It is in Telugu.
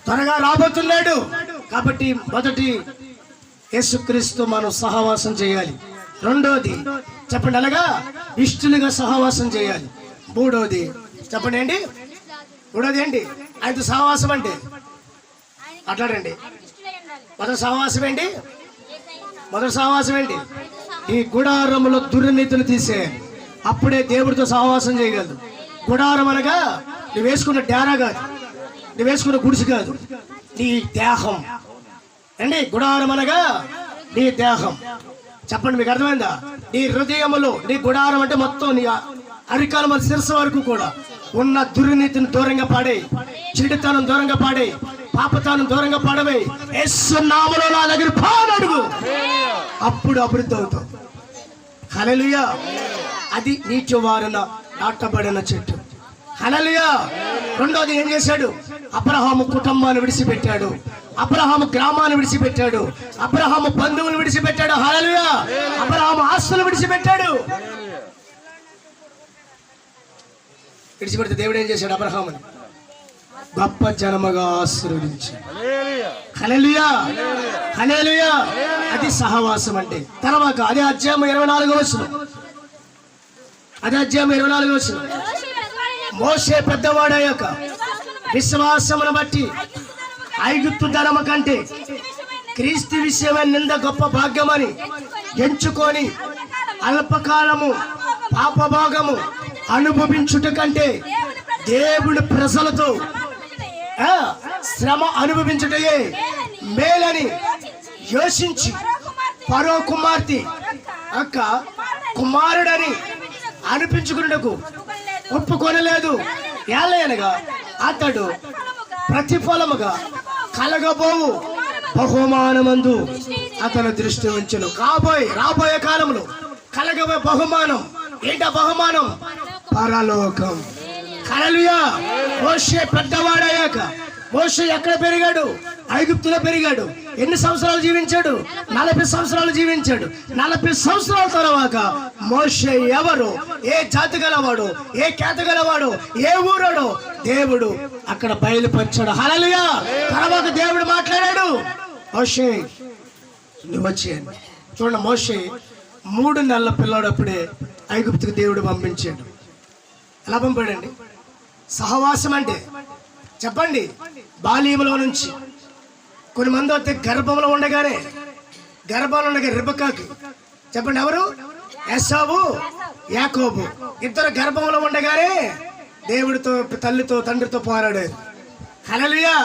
త్వరగా రాబోతున్నాడు. కాబట్టి మొదటి యేసుక్రీస్తు మనం సహవాసం చేయాలి. రెండోది చెప్పండి, అలాగా ఇష్టలుగా సహవాసం చేయాలి. మూడోది చెప్పండి ఏంటి? మూడోది ఏంటి? ఆయనతో సహవాసం అంటే మాట్లాడండి. మొదటి సహవాసం ఏంటి? మొదటి సహవాసం ఏంటి? ఈ గుడారములో దుర్నీతిని తీసేయాలి. అప్పుడే దేవుడితో సహవాసం చేయగలదు. గుడారం అనగా నువ్వు వేసుకున్న డేరా కాదు, నువ్వు వేసుకున్న గుడిసి కాదు, నీ దేహం అండి. గుడారం అనగా నీ దేహం. చెప్పండి, మీకు అర్థమైందా? నీ హృదయములో నీ గుడారం అంటే మొత్తం నీ అరికాల మన శిరస్సు వరకు కూడా ఉన్న దుర్నీతిని దూరంగా పాడే, చెడుతనం దూరంగా పాడే, పాపతనం దూరంగా పాడవే. యేసు నామములో నా దగ్గర పాడడుగు, అప్పుడు అభివృద్ధి అవుతావు. హల్లెలూయా. అది నీచు వారున నాటబడిన చెట్టు. హల్లెలూయా. రెండోది ఏం చేశాడు? అబ్రహాము కుటుంబాన్ని విడిచిపెట్టాడు, అబ్రహాము గ్రామాన్ని విడిచిపెట్టాడు, అబ్రహాము బంధువులు విడిచిపెట్టాడు. హల్లెలూయా. అబ్రహాము ఆస్తులు విడిచిపెట్టాడు. విడిచిపెడితే దేవుడు ఏం చేశాడు? అబ్రహాముని గొప్ప జనముగా ఆశీర్వదించాడు. హల్లెలూయా, హల్లెలూయా. అది సహవాసం అంటే. తర్వాత అదే అధ్యాయం 24వ వచనం, అదే అధ్యాయం 24వ వచనం. మోషే పెద్దవాడయ్యాక విశ్వాసమును బట్టి ఐగుప్తు ధనము కంటే క్రీస్తు విషయమైన నింద గొప్ప భాగ్యమని ఎంచుకొని అల్పకాలము పాపభోగము అనుభవించుట కంటే దేవుడి ప్రజలతో శ్రమ అనుభవించుటయే మేలని యోచించి ఫరో కుమార్తె అక్క కుమారుడని అనిపించుకున్నకు ఒప్పుకొనలేదు. ఏలయనగా అతడు ప్రతిఫలముగా కలగబోవు బహుమానమందు అతను దృష్టి ఉంచును. రాబోయే కాలంలో కలగబోయే బహుమానం ఏంటా? బహుమానం పరలోకం. హల్లెలూయా. మోషే పెద్దవాడయ్యాక, మోషే ఎక్కడ పెరిగాడు? ఐగుప్తులో పెరిగాడు. ఎన్ని సంవత్సరాలు జీవించాడు? 40 సంవత్సరాలు జీవించాడు. 40 సంవత్సరాల తర్వాత మోషే ఎవరు, ఏ జాతి గలవాడు, ఏ ఖ్యాత గలవాడు, ఏ ఊరోడు దేవుడు అక్కడ బయలుపరిచాడు. హల్లెలూయా. తర్వాత దేవుడు మాట్లాడాడు, మోషే నువ్వు వచ్చేయండి. చూడండి, మోషే 3 నెలల పిల్లాడప్పుడే ఐగుప్తుకు దేవుడు పంపించాడు. ఎలా పంపాడండి? సహవాసం అంటే చెప్పండి, బాల్యంలో నుంచి కొన్ని మంది వస్తే గర్భంలో ఉండగానే రిబకాకి చెప్పండి, ఎవరు? ఏసావు, యాకోబు ఇద్దరు గర్భంలో ఉండగానే దేవుడితో, తల్లితో, తండ్రితో పోరాడారు. హల్లెలూయా.